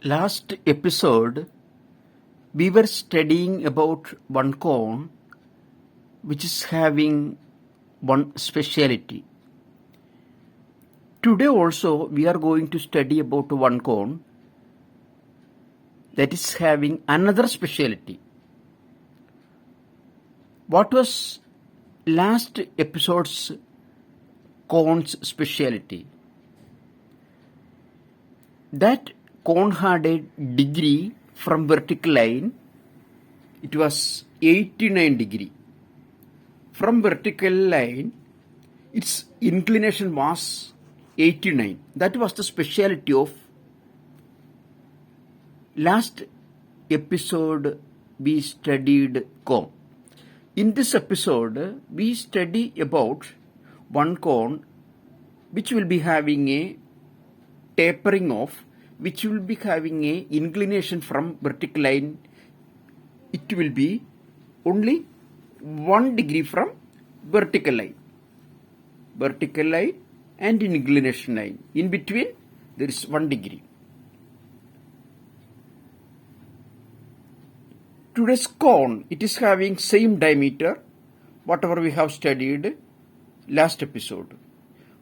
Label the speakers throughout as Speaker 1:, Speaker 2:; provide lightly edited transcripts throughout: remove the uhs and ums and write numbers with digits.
Speaker 1: Last episode, we were studying about one cone which is having one speciality. Today also, we are going to study about one cone that is having another speciality. What was last episode's cone's speciality? That cone had a degree from vertical line. It was 89 degree. From vertical line, its inclination was 89. That was the speciality of last episode we studied cone. In this episode, we study about one cone which will be having a tapering off, which will be having a inclination from vertical line. It will be only 1 degree from vertical line and inclination line. In between there is 1 degree. Today's cone, it is having same diameter whatever we have studied last episode,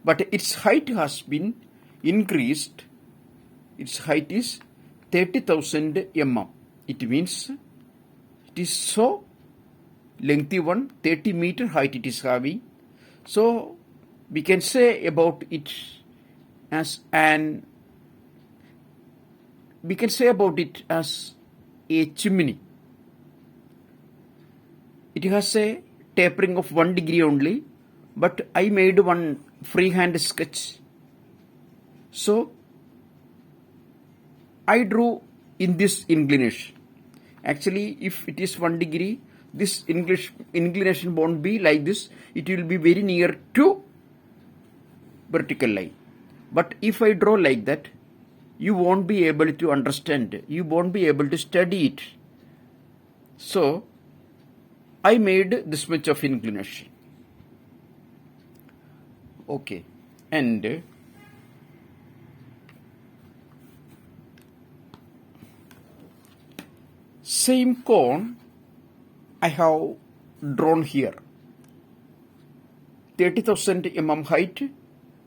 Speaker 1: but its height has been increased. Its height is 30,000 mm. It means it is so lengthy one, 30 meter height it is having. So we can say about it as a chimney. It has a tapering of 1 degree only, but I made one freehand sketch. So I drew in this inclination. Actually, if it is 1 degree, this inclination won't be like this. It will be very near to vertical line. But if I draw like that, you won't be able to understand. You won't be able to study it. So I made this much of inclination. Okay. And same cone I have drawn here. 30,000 mm height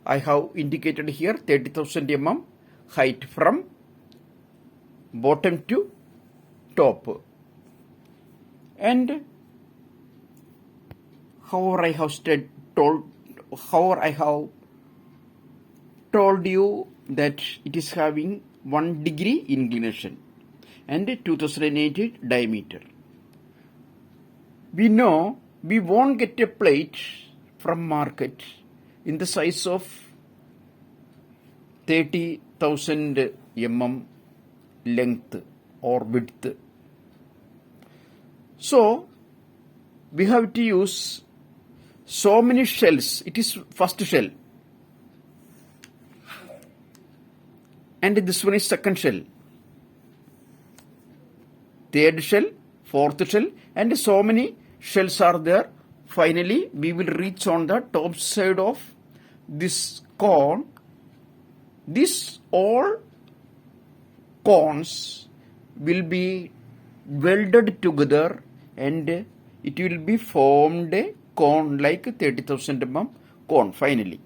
Speaker 1: I have indicated here. 30,000 mm height from bottom to top. And however I have told you that it is having 1 degree inclination and 2080 diameter. We know we won't get a plate from market in the size of 30,000 mm length or width. So we have to use so many shells. It is first shell, and this one is second shell, third shell, fourth shell, and so many shells are there. Finally, we will reach on the top side of this cone. This all cones will be welded together and it will be formed a cone like 30,000 mm cone finally.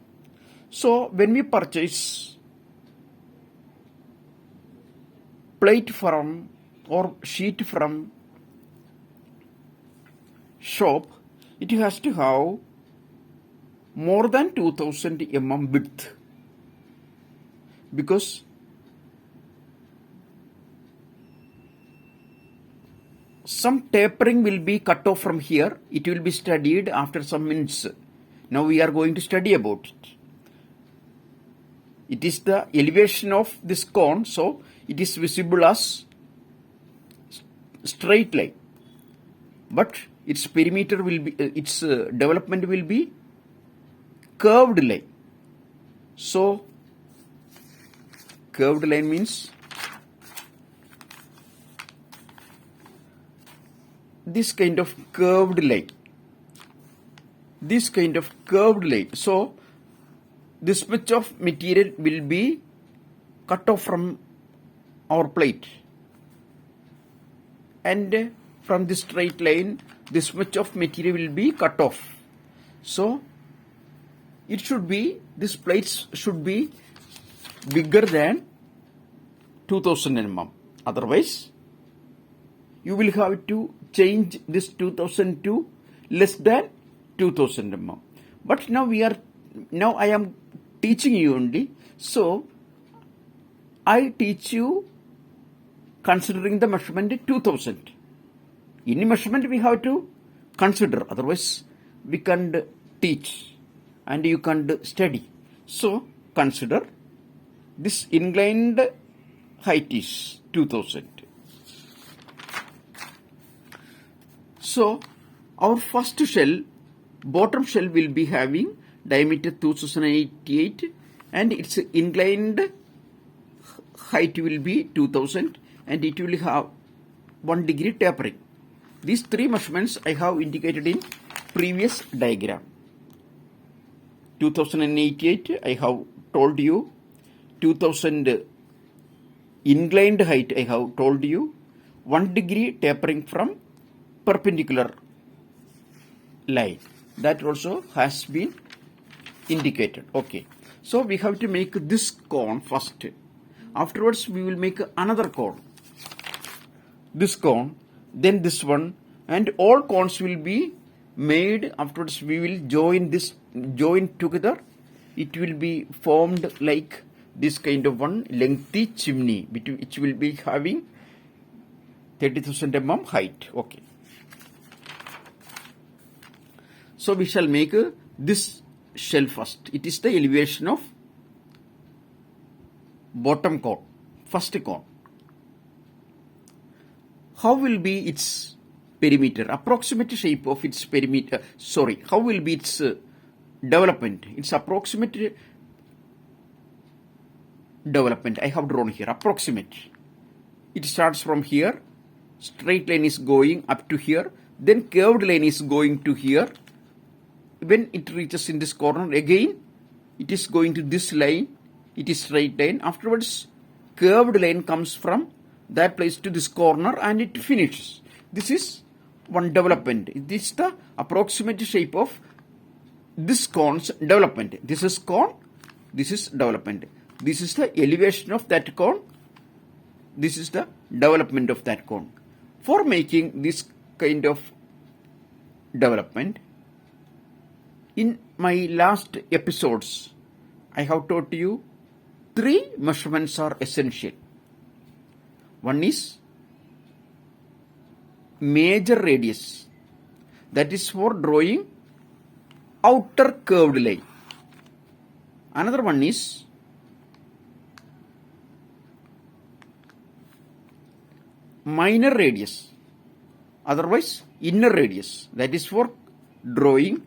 Speaker 1: So when we purchase plate from or sheet from shop, it has to have more than 2000 mm width, because some tapering will be cut off from here. It will be studied after some minutes. Now we are going to study about it. It is the elevation of this cone, so it is visible as straight line, but its perimeter will be, its development will be curved line. So curved line means this kind of curved line. So this much of material will be cut off from our plate, and from this straight line this much of material will be cut off. So it should be, this plates should be bigger than 2000 mm. Otherwise you will have to change this 2000 to less than 2000 mm. But now I am teaching you only, so I teach you considering the measurement 2000. Any measurement we have to consider, otherwise we can't teach and you can't study. So consider this inclined height is 2000. So our first shell, bottom shell, will be having diameter 2088 and its inclined height will be 2000 and it will have 1 degree tapering. These three measurements I have indicated in previous diagram. 2088 I have told you, 2000 inclined height I have told you, 1 degree tapering from perpendicular line, that also has been indicated. Okay, so we have to make this cone first. Afterwards we will make another cone, this cone, then this one, and all cones will be made. Afterwards we will join together. It will be formed like this kind of one lengthy chimney which will be having 30,000 mm height. Okay, so we shall make this shell first. It is the elevation of bottom cone, first cone. How will be its perimeter, approximate shape of its perimeter, how will be its development, its approximate development I have drawn here, approximate. It starts from here, straight line is going up to here, then curved line is going to here. When it reaches in this corner, again it is going to this line, it is straight line. Afterwards curved line comes from that place to this corner and it finishes. This is one development. This is the approximate shape of this cone's development. This is cone, this is development. This is the elevation of that cone, this is the development of that cone. For making this kind of development, in my last episodes I have taught you three measurements are essential. One is major radius, that is for drawing outer curved line. Another one is minor radius, otherwise inner radius, that is for drawing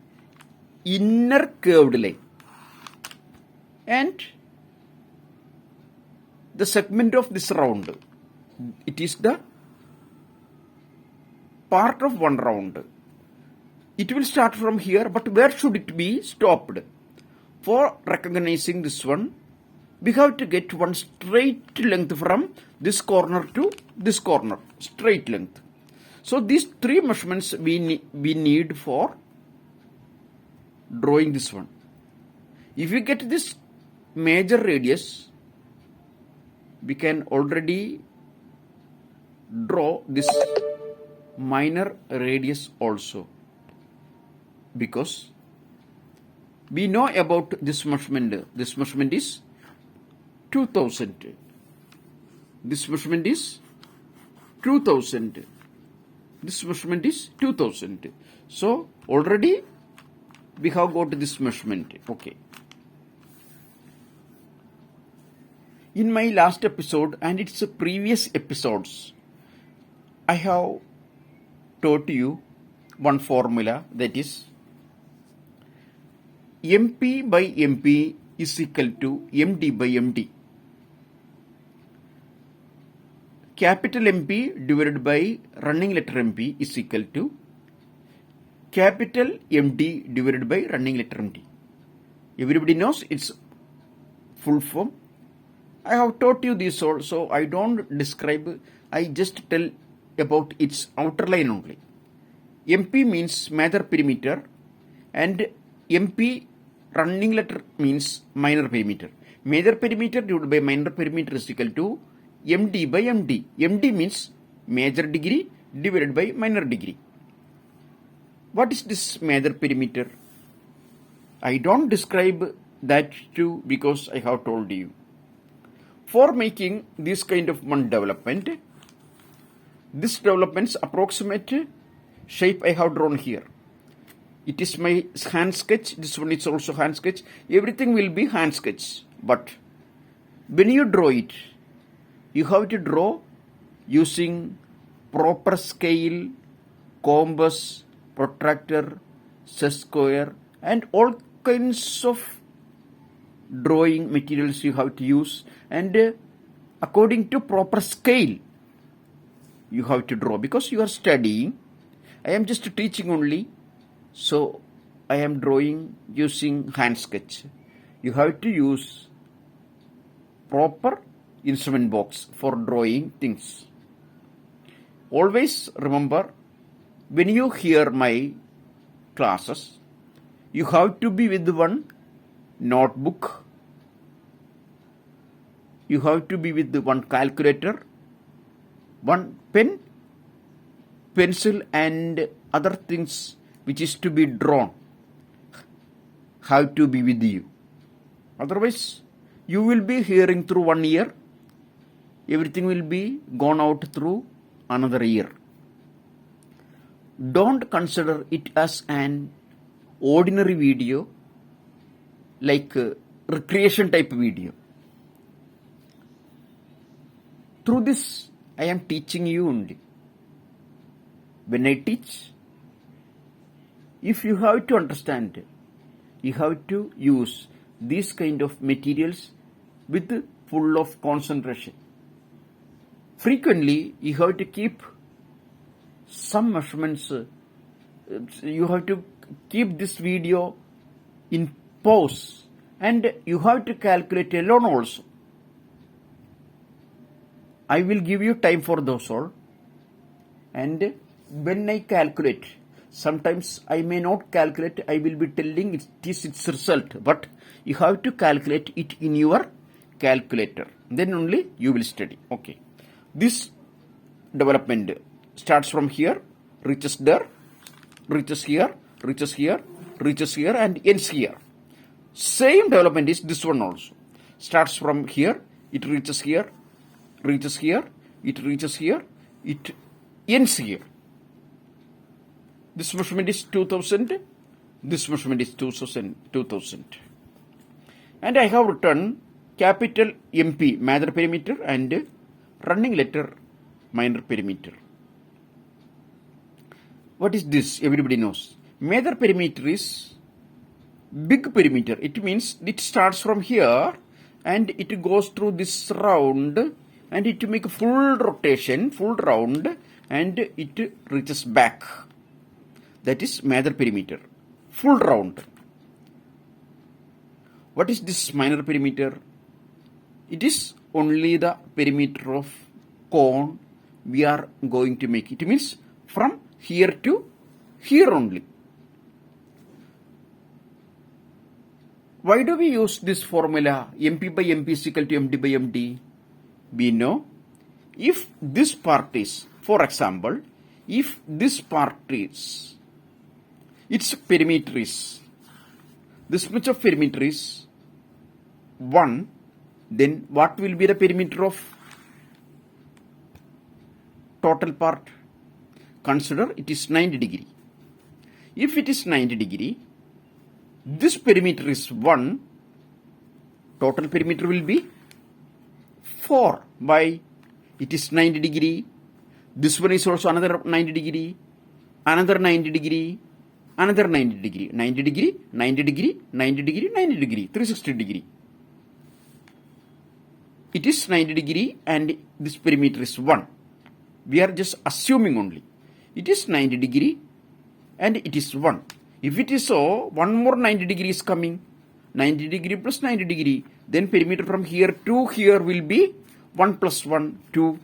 Speaker 1: inner curved line. And the segment of this round, it is the part of one round. It will start from here, but where should it be stopped? For recognizing this one, we have to get one straight length from this corner to this corner, straight length. So these three measurements we need for drawing this one. If we get this major radius, we can already draw this minor radius also, because we know about this measurement. This measurement is 2000. This measurement is 2000. This measurement is 2000. So already we have got this measurement. Okay. In my last episode and its previous episodes, I have taught you one formula, that is MP by MP is equal to MD by MD. Capital MP divided by running letter MP is equal to capital MD divided by running letter MD. Everybody knows its full form. I have taught you this also. I don't describe, I just tell about its outer line only. MP means major perimeter and MP running letter means minor perimeter. Major perimeter divided by minor perimeter is equal to MD by MD. MD means major degree divided by minor degree. What is this major perimeter? I don't describe that too because I have told you. For making this kind of one development, this development's approximate shape I have drawn here. It is my hand sketch. This one is also hand sketch. Everything will be hand sketch. But when you draw it, you have to draw using proper scale, compass, protractor, set square, and all kinds of drawing materials you have to use, and according to proper scale you have to draw because you are studying. I am just teaching only, so I am drawing using hand sketch. You have to use proper instrument box for drawing things. Always remember, when you hear my classes, you have to be with one notebook, you have to be with one calculator, one pen, pencil, and other things which is to be drawn have to be with you. Otherwise, you will be hearing through one ear, everything will be gone out through another ear. Don't consider it as an ordinary video, like recreation type video. Through this, I am teaching you only. When I teach, if you have to understand, you have to use these kind of materials with full of concentration. Frequently, you have to keep some measurements. You have to keep this video in pause, and you have to calculate alone also. I will give you time for those all, and when I calculate, sometimes I may not calculate, I will be telling it is its result, but you have to calculate it in your calculator, then only you will study. Okay, this development starts from here, reaches there, reaches here, reaches here, reaches here, and ends here. Same development is this one also. Starts from here, it reaches here, reaches here, it reaches here, it ends here. This measurement is 2000, this measurement is 2000. And I have written capital MP, major perimeter, and running letter, minor perimeter. What is this? Everybody knows. Major perimeter is big perimeter. It means it starts from here and it goes through this round and it make a full rotation, full round, and it reaches back. That is major perimeter, full round. What is this minor perimeter? It is only the perimeter of cone we are going to make. It means from here to here only. Why do we use this formula MP by MP is equal to MD by MD? We know if this part is, for example, if this part is, its perimeter is, this much of perimeter is 1, then what will be the perimeter of total part? Consider it is 90 degree. If it is 90 degree, this perimeter is 1, total perimeter will be 4 by it is 90 degree. This one is also another 90 degree, another 90 degree, another 90 degree, 90 degree, 90 degree, 90 degree, 90 degree, 360 degree. It is 90 degree and this perimeter is 1. We are just assuming only. It is 90 degree and it is 1. If it is so, one more 90 degree is coming. 90 degree plus 90 degree. Then perimeter from here to here will be 1 plus 1, 2.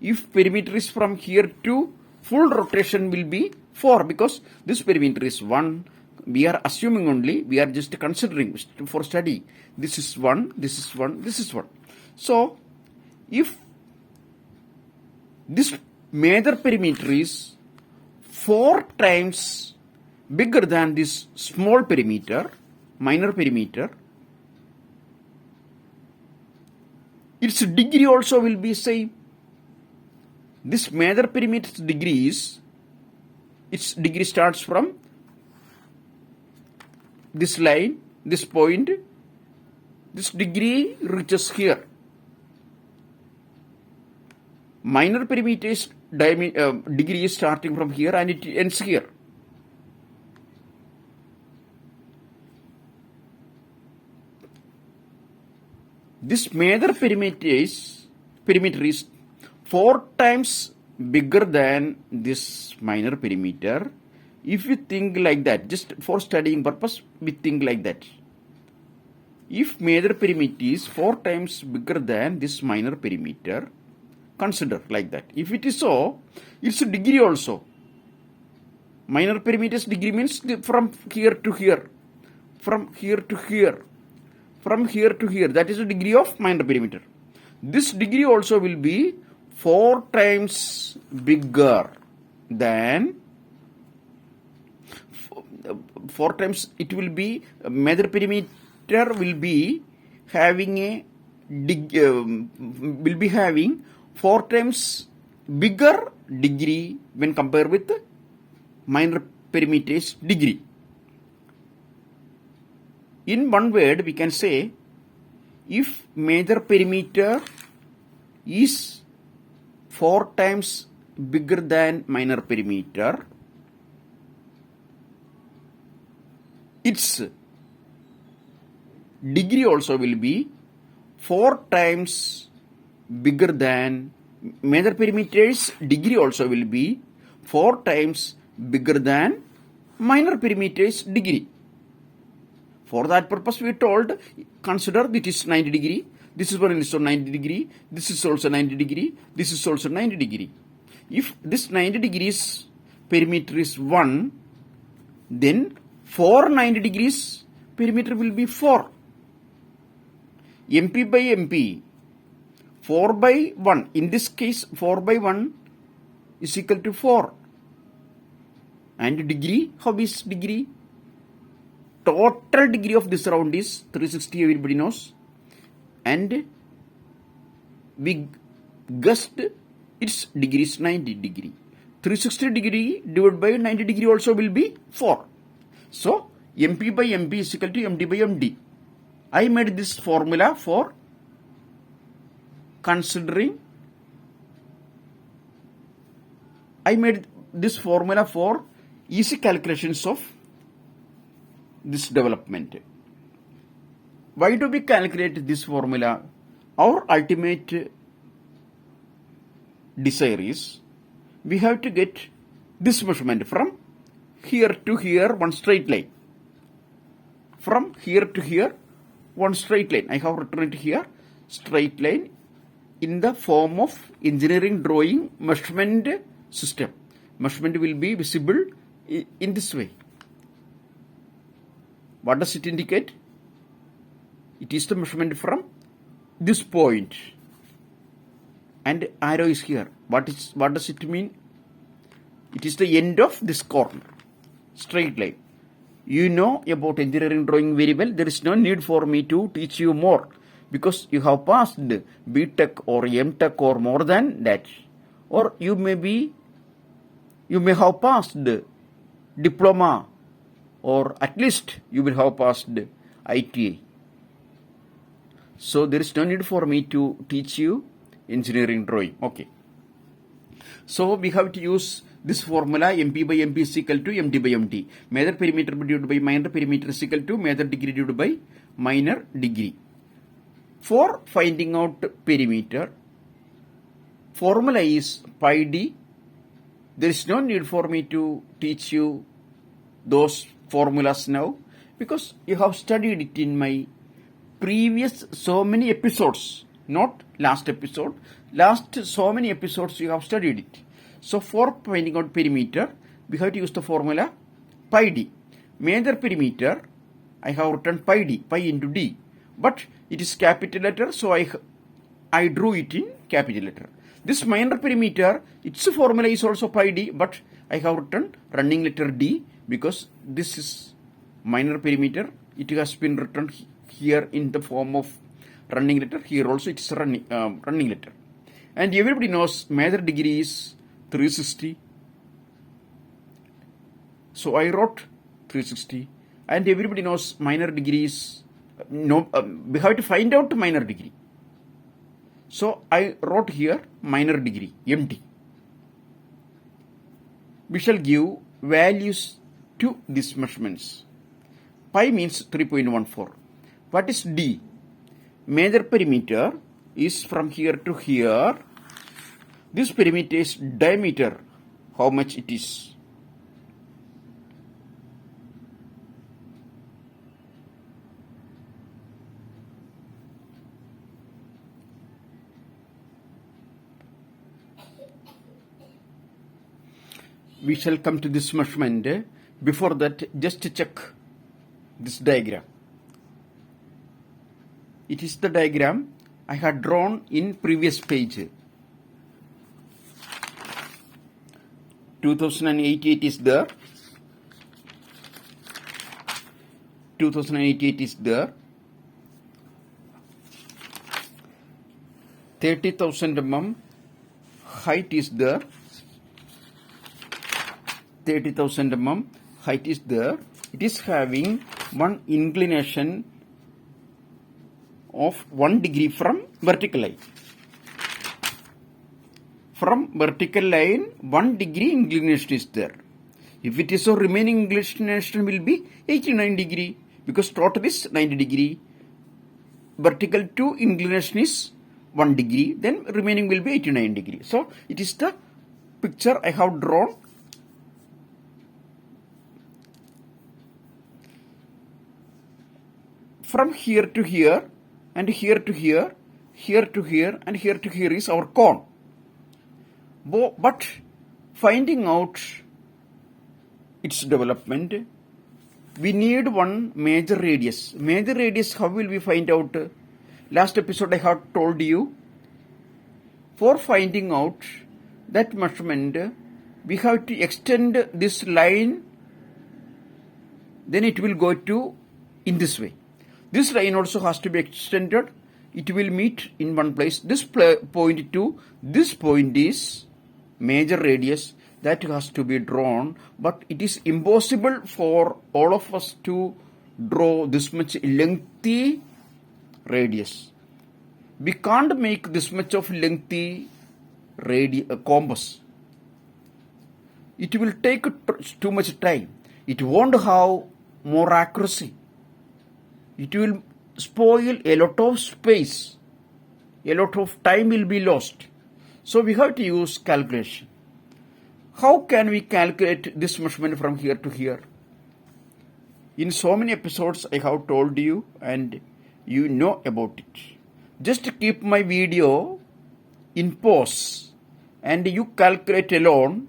Speaker 1: If perimeter is from here to full rotation will be 4 because this perimeter is 1. We are assuming only, we are just considering for study. This is 1, this is 1, this is 1. So, if this major perimeter is 4 times bigger than this small perimeter, minor perimeter, its degree also will be same. This major perimeter's degree is, its degree starts from this line, this point, this degree reaches here. Minor perimeter's degree is starting from here and it ends here. This major perimeter is 4 times bigger than this minor perimeter. If you think like that, just for studying purpose, we think like that. If major perimeter is 4 times bigger than this minor perimeter, consider like that. If it is so, its degree also. Minor perimeter's degree means from here to here, from here to here, from here to here. That is the degree of minor perimeter. This degree also will be 4 times bigger than 4 times it will be, major perimeter will be having a will be having 4 times bigger degree when compared with minor perimeter's degree. In one word, we can say, if major perimeter is 4 times bigger than minor perimeter, its degree also will be 4 times bigger than, major perimeter's degree also will be 4 times bigger than minor perimeter's degree. For that purpose, we told, consider it is 90 degree, this is one is 90 degree, this is also 90 degree, this is also 90 degree. If this 90 degrees perimeter is 1, then 4 90 degrees perimeter will be 4. MP by MP, 4 by 1. In this case, 4 by 1 is equal to 4. And degree, how is degree? Total degree of this round is 360, everybody knows. And we guessed its degree is 90 degree. 360 degree divided by 90 degree also will be 4. So, MP by MP is equal to MD by MD. I made this formula for considering, I made this formula for easy calculations of this development. Why do we calculate this formula? Our ultimate desire is, we have to get this measurement from here to here, one straight line. From here to here, one straight line. I have written it here, straight line in the form of engineering drawing measurement system. Measurement will be visible in this way. What does it indicate? It is the measurement from this point. And arrow is here. What does it mean? It is the end of this corner. Straight line. You know about engineering drawing very well. There is no need for me to teach you more, because you have passed B.Tech or M.Tech or more than that. Or you may have passed diploma, or at least you will have passed ITA. So there is no need for me to teach you engineering drawing. Okay. So we have to use this formula, MP by MP is equal to MD by MD. Major perimeter divided by minor perimeter is equal to major degree divided by minor degree. For finding out perimeter, formula is pi d. There is no need for me to teach you those formulas now, because you have studied it in my previous so many episodes, not last episode, last so many episodes you have studied it. So for finding out perimeter, we have to use the formula pi d. Major perimeter, I have written pi d, pi into d, but it is capital letter, so I drew it in capital letter. This minor perimeter, its formula is also pi d, but I have written running letter d because this is minor perimeter. It has been written here in the form of running letter. Here also it is running letter. And everybody knows major degree is 360. So I wrote 360. And everybody knows minor degree is, we have to find out minor degree. So I wrote here minor degree, MD. We shall give values to these measurements. Pi means 3.14. What is D? Major perimeter is from here to here. This perimeter is diameter. How much it is? We shall come to this measurement. Before that, just check this diagram. It is the diagram I had drawn in previous page. 2088 is there. 2088 is there. 30,000 mm height is there. 30,000 mm height is there. It is having one inclination of 1 degree from vertical line. From vertical line, 1 degree inclination is there. If it is so, remaining inclination will be 89 degree because total is 90 degree. Vertical to inclination is 1 degree, then remaining will be 89 degree. So it is the picture I have drawn. From here to here, and here to here, here to here, and here to here is our cone. But finding out its development, we need one major radius. Major radius, how will we find out? Last episode I have told you, for finding out that measurement, we have to extend this line, then it will go to in this way. This line also has to be extended. It will meet in one place. This point to this point is major radius that has to be drawn, but it is impossible for all of us to draw this much lengthy radius. We can't make this much of lengthy compass. It will take too much time. It won't have more accuracy. It will spoil a lot of space. A lot of time will be lost. So we have to use calculation. How can we calculate this measurement from here to here? In so many episodes I have told you and you know about it. Just keep my video in pause and you calculate alone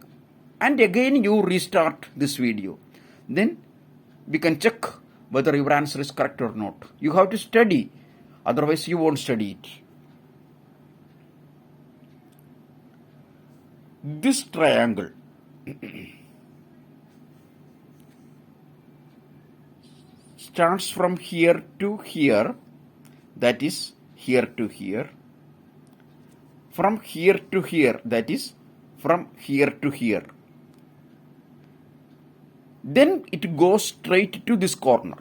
Speaker 1: and again you restart this video. Then we can check whether your answer is correct or not. You have to study, otherwise you won't study it. This triangle starts from here to here, that is here to here. From here to here, that is from here to here. Then it goes straight to this corner.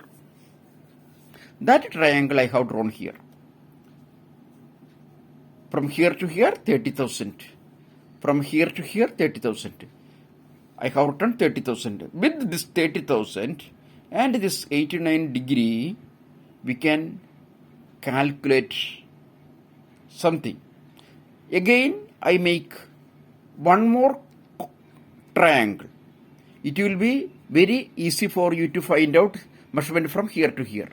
Speaker 1: That triangle I have drawn here. From here to here, 30,000. From here to here, 30,000. I have written 30,000. With this 30,000 and this 89 degree, we can calculate something. Again, I make one more triangle. It will be very easy for you to find out measurement from here to here.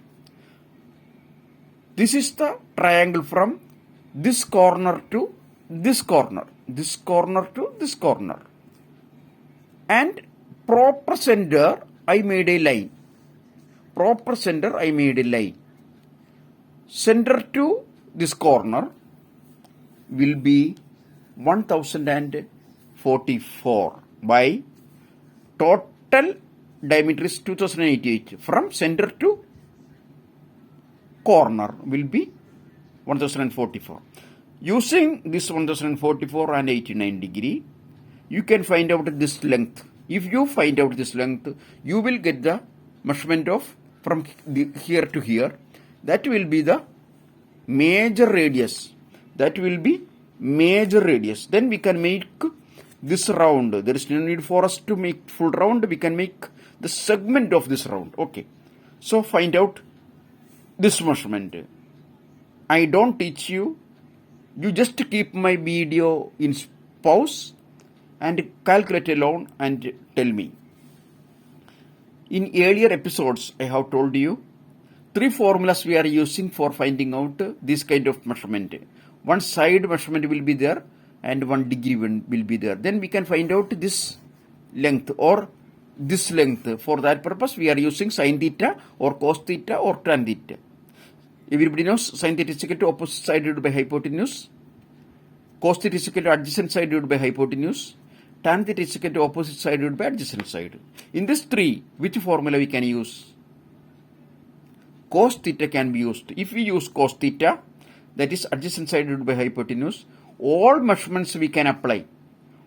Speaker 1: This is the triangle from this corner to this corner to this corner, and proper center I made a line. Proper center I made a line. Center to this corner will be 1044 by total diameter is 2088. From center to corner will be 1044. Using this 1044 and 89 degree, you can find out this length. If you find out this length, you will get the measurement of from here to here. That will be the major radius. That will be major radius. Then we can make this round. There is no need for us to make full round. We can make the segment of this round. Okay. So find out this measurement. I don't teach you. You just keep my video in pause and calculate alone and tell me. In earlier episodes, I have told you 3 formulas we are using for finding out this kind of measurement. One side measurement will be there and 1 degree will be there. Then we can find out this length or this length. For that purpose, we are using sin theta or cos theta or tan theta. Everybody knows sin theta is equal to opposite side divided by hypotenuse. Cos theta is equal to adjacent side divided by hypotenuse. Tan theta is equal to opposite side divided by adjacent side. In this 3, which formula we can use? Cos theta can be used. If we use cos theta, that is adjacent side divided by hypotenuse, all measurements we can apply.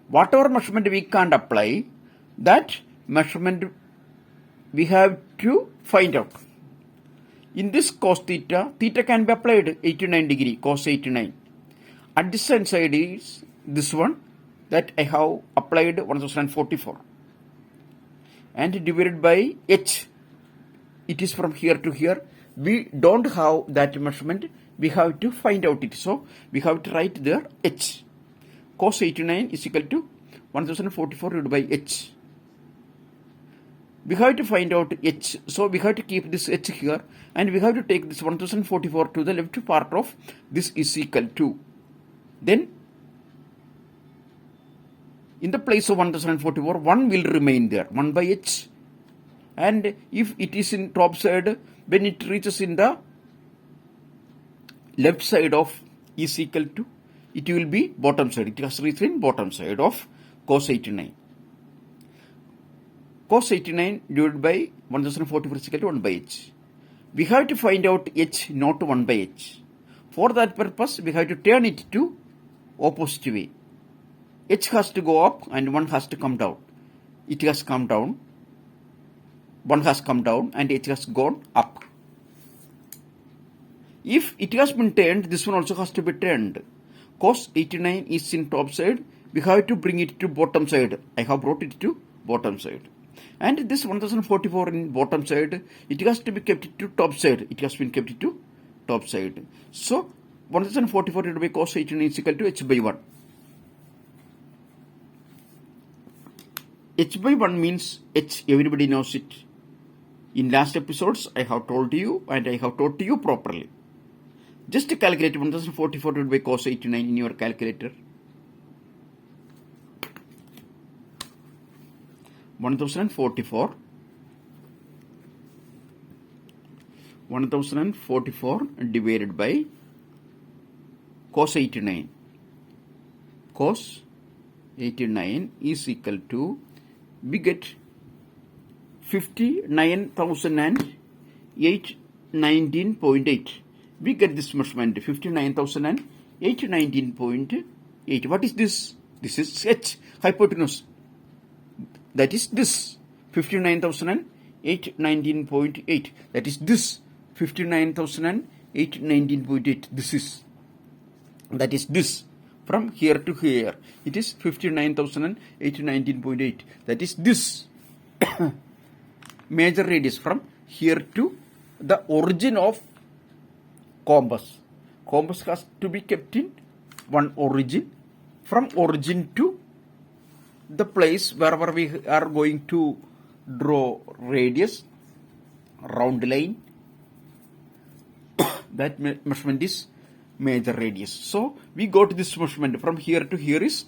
Speaker 1: Whatever measurement we can't apply, that measurement we have to find out. In this cos theta, theta can be applied 89 degree, cos 89. Adjacent side is this one that I have applied 1044. And divided by h. It is from here to here. We don't have that measurement. We have to find out it. So we have to write there h. Cos 89 is equal to 1044 divided by h. We have to find out h. So we have to keep this h here and we have to take this 1044 to the left part of this is equal to. Then in the place of 1044, 1 will remain there, 1 by h. And if it is in top side, when it reaches in the left side of is equal to, it will be bottom side. It has reached in bottom side of cos 89. Cos 89 divided by 1044 is equal to 1 by h. We have to find out h, not 1 by h. For that purpose, we have to turn it to opposite way. H has to go up and 1 has to come down. It has come down. 1 has come down and h has gone up. If it has been turned, this one also has to be turned. Cos 89 is in top side. We have to bring it to bottom side. I have brought it to bottom side. And this 1044 in bottom side, it has to be kept to top side. It has been kept to top side. So 1044 divided by cos 89 is equal to h by 1. H by 1 means h, everybody knows it. In last episodes, I have told you and I have taught you properly. Just calculate 1044 divided by cos 89 in your calculator. 1044 divided by cos 89. Cos 89 is equal to, we get 59,819.8. We get this measurement 59,819.8. What is this? This is h, hypotenuse. That is this 59,819.8. That is this 59,819.8. This is. That is this. From here to here, it is 59,819.8. That is this major radius from here to the origin of compass. Compass has to be kept in one origin. From origin to the place wherever we are going to draw radius, round line. That measurement is major radius. So we got this measurement from here to here is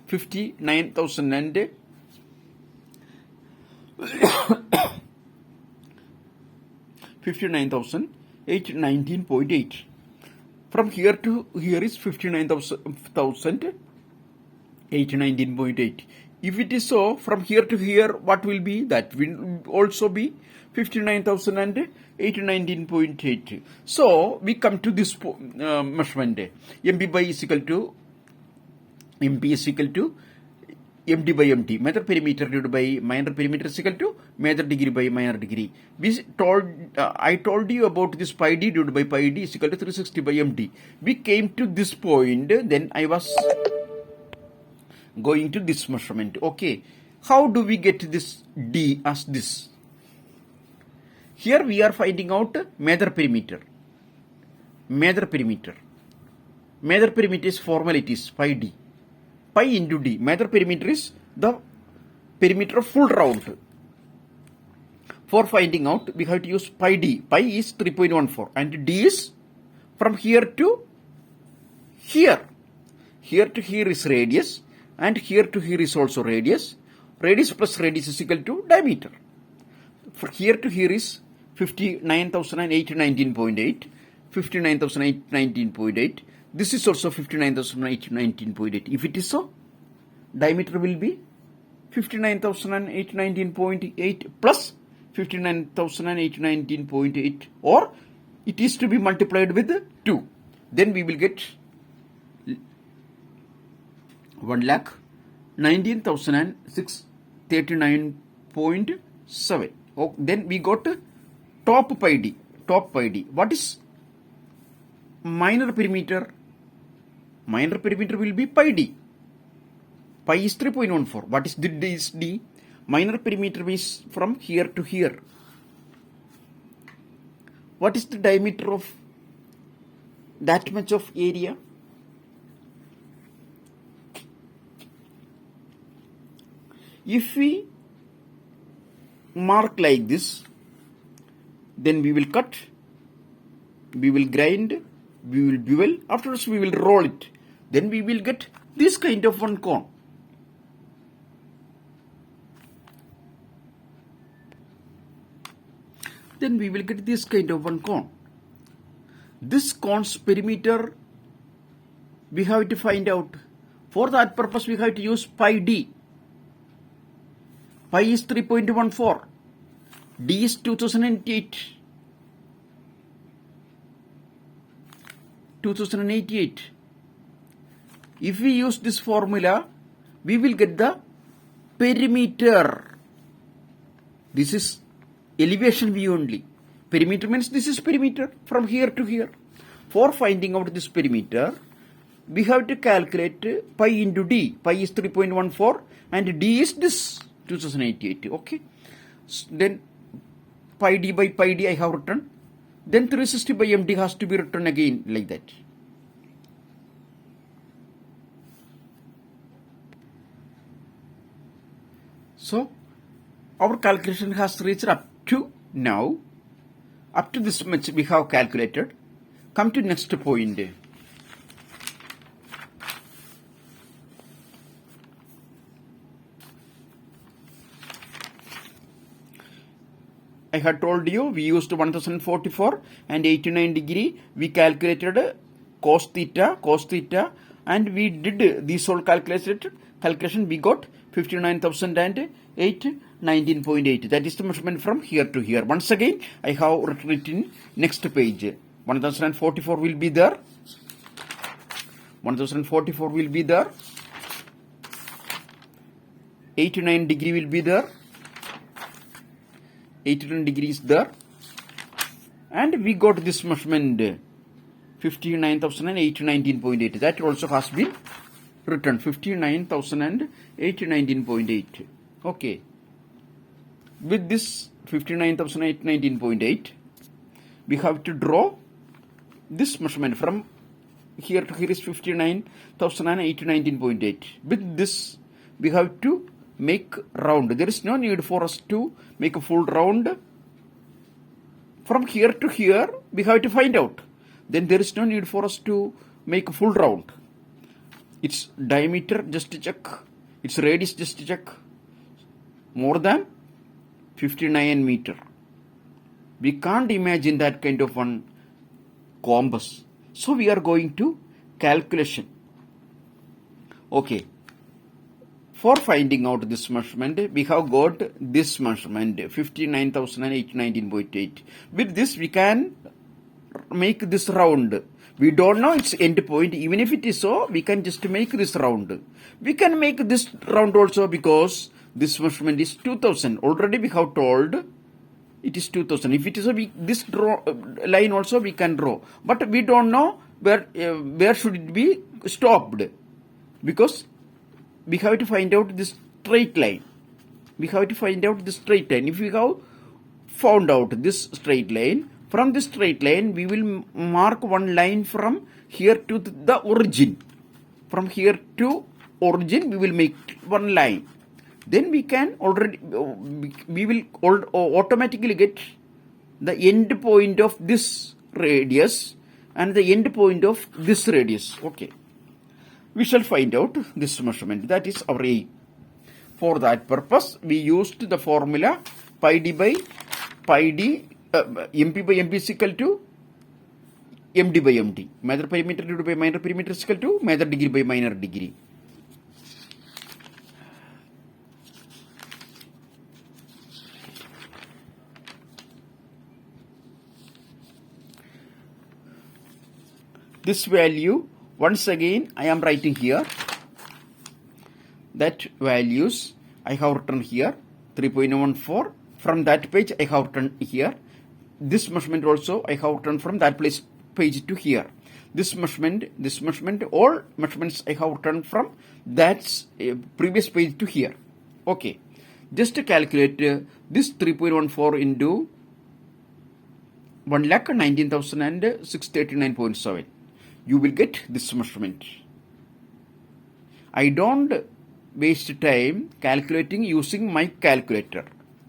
Speaker 1: 59,000 and 59,819.8. From here to here is 59,819.8. If it is so, from here to here, what will be? That will also be 59,819.8. So we come to this measurement. MB by is equal to MP is equal to MD by MT. Major perimeter divided by minor perimeter is equal to major degree by minor degree. I told you about this pi d divided by pi d is equal to 360 by MD. We came to this point, then I was going to this measurement. Okay, how do we get this D as this? Here we are finding out major perimeter. Major perimeter is formally it is pi d. Pi into d. Major perimeter is the perimeter of full round. For finding out, we have to use pi d. Pi is 3.14 and d is from here to here. Here to here is radius and here to here is also radius. Radius plus radius is equal to diameter. From here to here is 59,819.8. 59,819.8. This is also 59,819.8. If it is so, diameter will be 59,819.8 plus 59,819.8, or it is to be multiplied with 2. Then we will get 1,19,639.7. Oh, then we got top pi d. Top pi d. What is minor perimeter? Minor perimeter will be pi d. Pi is 3.14. What is this d? Minor perimeter is from here to here. What is the diameter of that much of area? If we mark like this, then we will cut, we will grind, we will bevel, afterwards we will roll it. Then we will get this kind of one cone. Then we will get this kind of one cone. This cone's perimeter we have to find out. For that purpose we have to use pi d. Pi is 3.14. D is 2088. If we use this formula, we will get the perimeter. This is elevation view only. Perimeter means this is perimeter from here to here. For finding out this perimeter, we have to calculate pi into d. Pi is 3.14 and d is this 2088. Okay. Then pi d by pi d I have written. Then 360 by MD has to be written again like that. So our calculation has reached up to now. Up to this much we have calculated. Come to next point. I had told you we used 1044 and 89 degree. We calculated cos theta, and we did this whole calculation. We got 59,008.19.8. That is the measurement from here to here. Once again, I have written it in next page. 1044 will be there. 1044 will be there. 89 degree will be there. 89 degrees there, and we got this measurement 59,819.8. That also has been written 59,819.8. Okay, with this 59,819.8 we have to draw this measurement from here to here is 59,819.8. With this we have to make round. There is no need for us to make a full round From here to here, we have to find out. Then there is no need for us to make a full round. Its diameter, just to check. Its radius, just to check. More than 59 meter. We can't imagine that kind of one compass. So we are going to calculation. Okay. For finding out this measurement, we have got this measurement, 59,819.8. With this, we can make this round. We don't know its end point. Even if it is so, we can just make this round. We can make this round also because this measurement is 2000. Already we have told it is 2000. If it is so, this line also we can draw. But we don't know where should it be stopped. Because we have to find out this straight line. We have to find out this straight line. If we have found out this straight line, from this straight line, we will mark one line from here to the origin. From here to origin, we will make one line. Then we can we will automatically get the end point of this radius and the end point of this radius. Okay. We shall find out this measurement. That is our aim. For that purpose, we used the formula pi d by pi d, mp by mp is equal to md by md. Major perimeter divided by minor perimeter is equal to major degree by minor degree. This value, once again, I am writing here. That values I have written here, 3.14. From that page, I have written here. This measurement also I have written from that page to here. This measurement, all measurements I have written from that previous page to here. Okay. Just to calculate this 3.14 into 1,19,639.7. You will get this measurement. I don't waste time calculating using my calculator.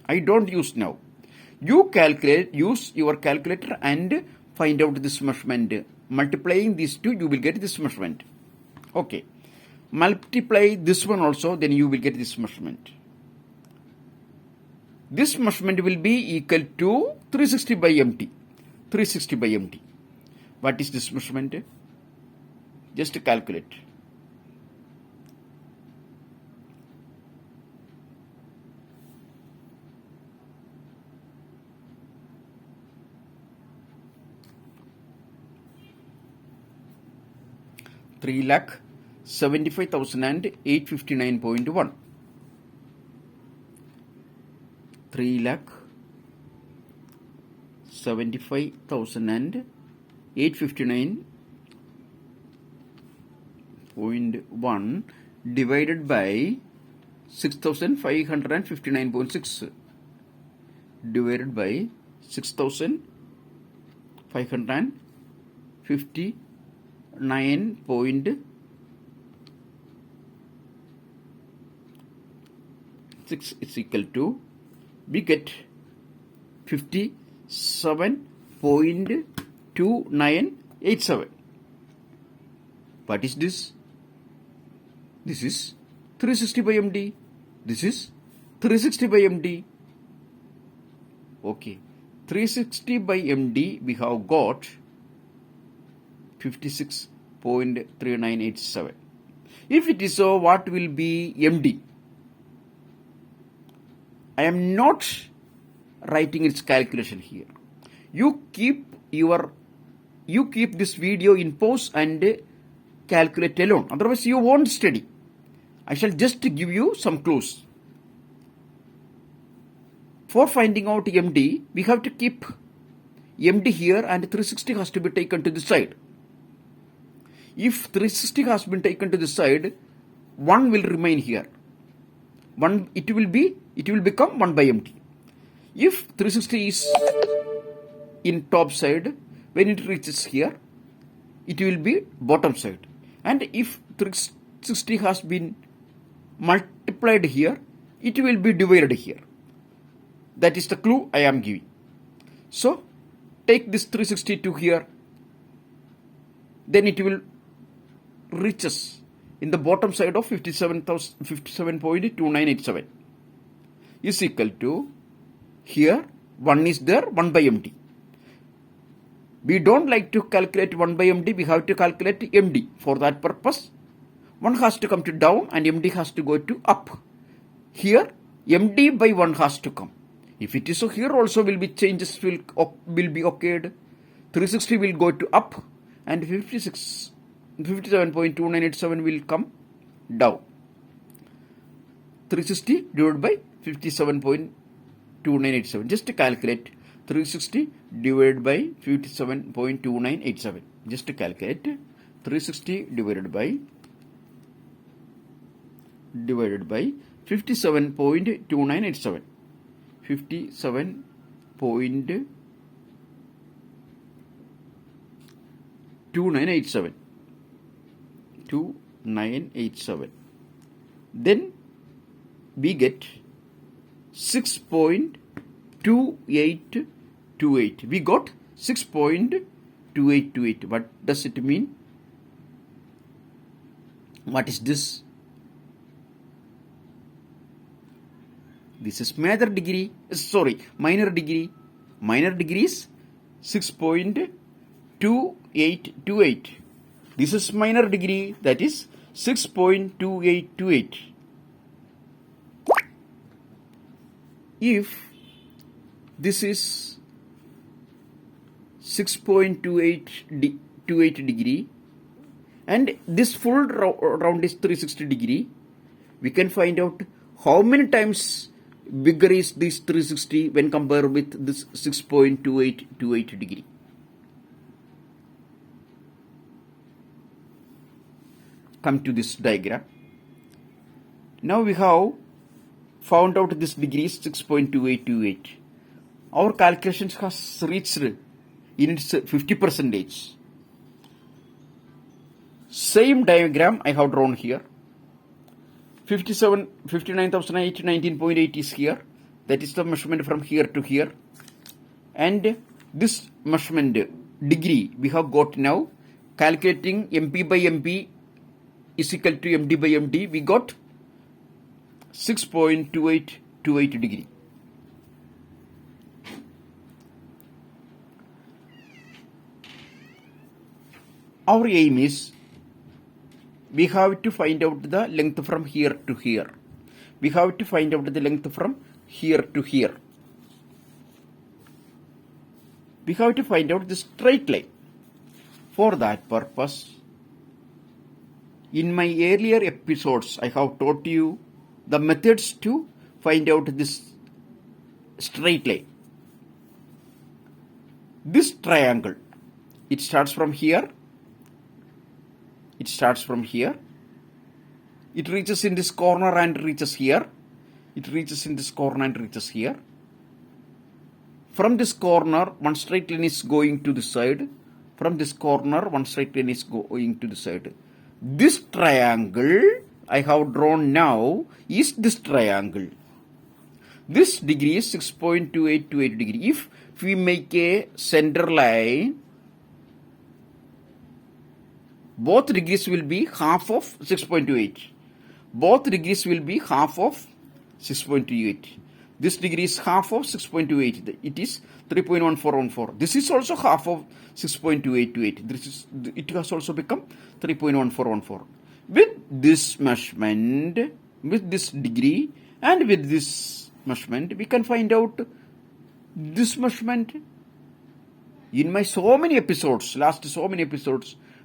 Speaker 1: I don't use now. You use your calculator and find out this measurement. Multiplying these two, you will get this measurement. Okay. Multiply this one also, then you will get this measurement. This measurement will be equal to 360 by MT. 360 by MT. What is this measurement? Just to calculate. Three lakh 75,859.1. 3,75,859.1 divided by 6,559.6 divided by 6,559.6 is equal to, we get 57.2987. What is this? This is 360 by MD. This is 360 by MD. Okay. 360 by MD, we have got 56.3987. If it is so, what will be MD? I am not writing its calculation here. You keep this video in pause and calculate alone. Otherwise, you won't study. I shall just give you some clues. For finding out MD, we have to keep MD here and 360 has to be taken to the side. If 360 has been taken to the side, 1 will remain here. It will become 1 by MD. If 360 is in top side, when it reaches here, it will be bottom side. And if 360 has been multiplied here, it will be divided here. That is the clue I am giving. So, take this 360 to here, then it will reach us in the bottom side of 57.2987 is equal to, here 1 is there, 1 by MD. We don't like to calculate 1 by MD, we have to calculate MD. For that purpose, 1 has to come to down and MD has to go to up. Here, MD by 1 has to come. If it is so, here also will be changes will be occurred. 360 will go to up and 57.2987 will come down. 360 divided by 57.2987. Just to calculate 360 divided by 57.2987. Just to calculate 360 divided by 57.2987. 57.2987. 2987. Then we get 6.2828. We got 6.2828. What does it mean? What is this? This is minor degree. Minor degree is 6.2828. This is minor degree, that is 6.2828. If this is 6.2828 degree and this full round is 360 degree, we can find out how many times bigger is this 360 when compared with this 6.2828 degree. Come to this diagram. Now we have found out this degree is 6.2828. Our calculations has reached in its 50%. Same diagram I have drawn here. 59,819.8 is here. That is the measurement from here to here. And this measurement degree we have got now. Calculating MP by MP is equal to MD by MD. We got 6.2828 degree. Our aim is we have to find out the length from here to here. We have to find out the length from here to here. We have to find out the straight line. For that purpose, in my earlier episodes, I have taught you the methods to find out this straight line. This triangle, it starts from here. It starts from here. It reaches in this corner and reaches here. It reaches in this corner and reaches here. From this corner, one straight line is going to the side. From this corner, one straight line is going to the side. This triangle I have drawn now is this triangle. This degree is 6.2828 degree. If we make a center line, both degrees will be half of 6.28. Both degrees will be half of 6.28. This degree is half of 6.28. It is 3.1414. This is also half of 6.2828. It has also become 3.1414. With this measurement, with this degree and with this measurement, we can find out this measurement. In my so many episodes,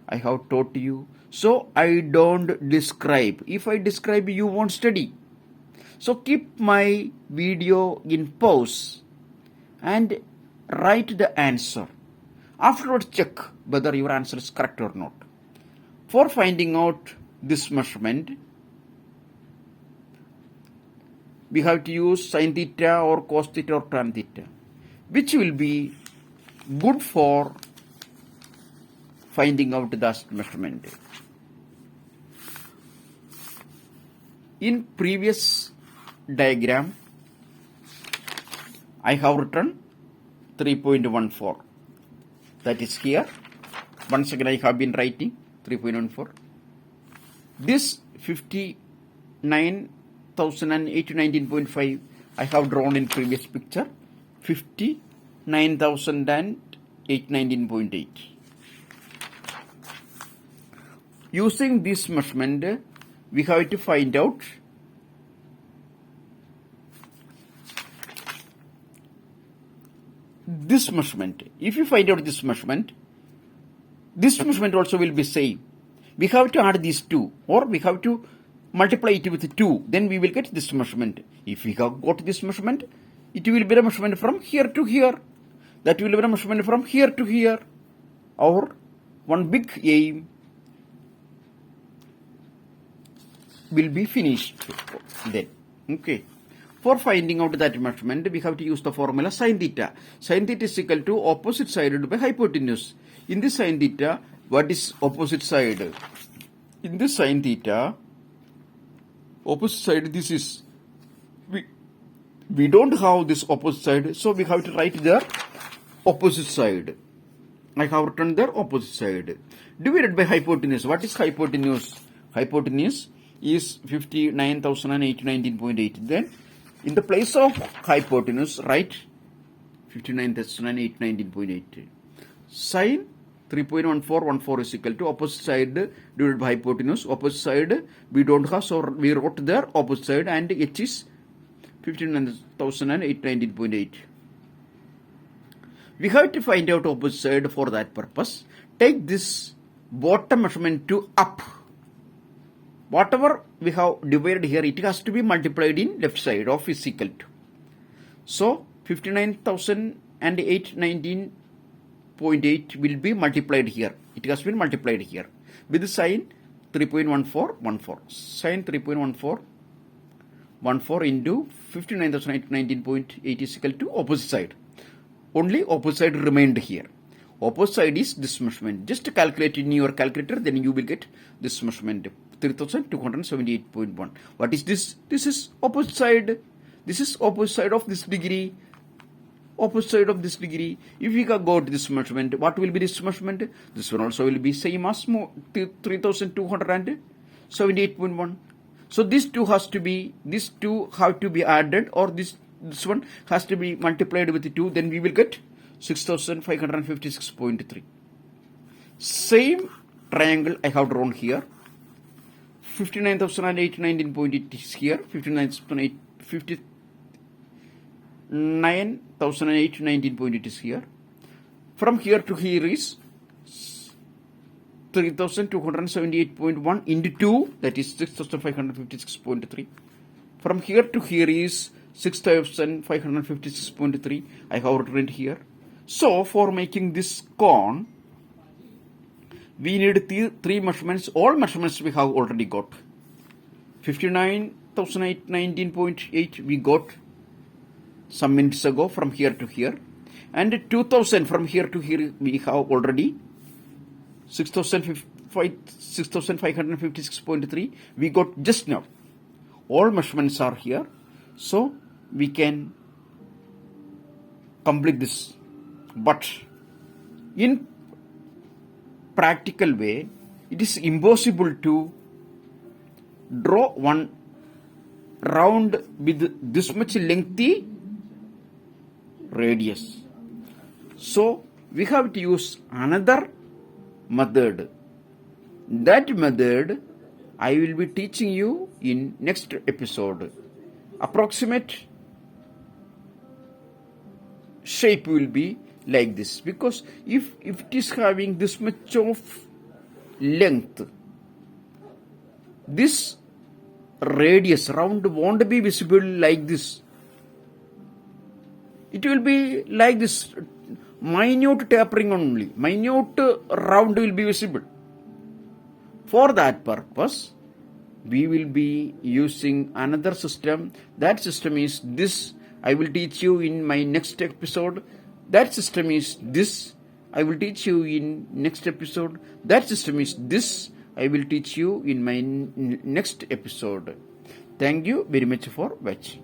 Speaker 1: I have taught you. So I don't describe. If I describe, you won't study. So keep my video in pause and write the answer. Afterwards check whether your answer is correct or not. For finding out this measurement, we have to use sin theta or cos theta or tan theta, which will be good for finding out the measurement. In previous diagram, I have written 3.14. that is here. Once again I have been writing 3.14. This 59,819.5 I have drawn in previous picture. 59,819.8. Using this measurement, we have to find out this measurement. If you find out this measurement also will be same. We have to add these two, or we have to multiply it with 2. Then we will get this measurement. If we have got this measurement, it will be a measurement from here to here. That will be a measurement from here to here. Our one big aim will be finished then. Okay. For finding out that measurement, we have to use the formula sin theta. Sin theta is equal to opposite side by hypotenuse. In this sin theta, what is opposite side? In this sin theta, opposite side, this is, we don't have this opposite side, so we have to write there opposite side. I have written there opposite side. Divided by hypotenuse. What is hypotenuse? Hypotenuse is 59,819.8. Then, in the place of hypotenuse, write 59,819.8. Sin 3.1414 is equal to opposite side divided by hypotenuse. Opposite side we don't have, so we wrote there opposite side, and h is 59,819.8. We have to find out opposite side. For that purpose, take this bottom measurement to up. Whatever we have divided here, it has to be multiplied in left side of is equal to. So 59,819.8 will be multiplied here. It has been multiplied here with sin 3.1414. Sin 3.1414 into 59,819.8 is equal to opposite side. Only opposite side remained here. Opposite side is this measurement. Just calculate in your calculator, then you will get this measurement, 3,278.1. What is this? This is opposite side. This is opposite side of this degree. Opposite side of this degree. If we go to this measurement, what will be this measurement? This one also will be same as 3,278.1. So these two have to be added, or this one has to be multiplied with 2. Then we will get 6,556.3. Same triangle I have drawn here. 59,819.8 is here. 59,819.8 is here. From here to here is 3,278.1 into 2, that is 6,556.3. From here to here is 6,556.3. I have written here. So for making this cone, we need three measurements. All measurements we have already got. 59,819.8 we got some minutes ago from here to here. And 2,000 from here to here we have already. 6,556.3 we got just now. All measurements are here. So we can complete this. But in practical way, it is impossible to draw one round with this much lengthy radius. So we have to use another method. That method I will be teaching you in next episode. Approximate shape will be like this, because if it is having this much of length, this radius round won't be visible like this. It will be like this, minute tapering only, minute round will be visible. For that purpose, we will be using another system. That system is this. I will teach you in my next episode. That system is this. I will teach you in next episode. That system is this. I will teach you in my next episode. Thank you very much for watching.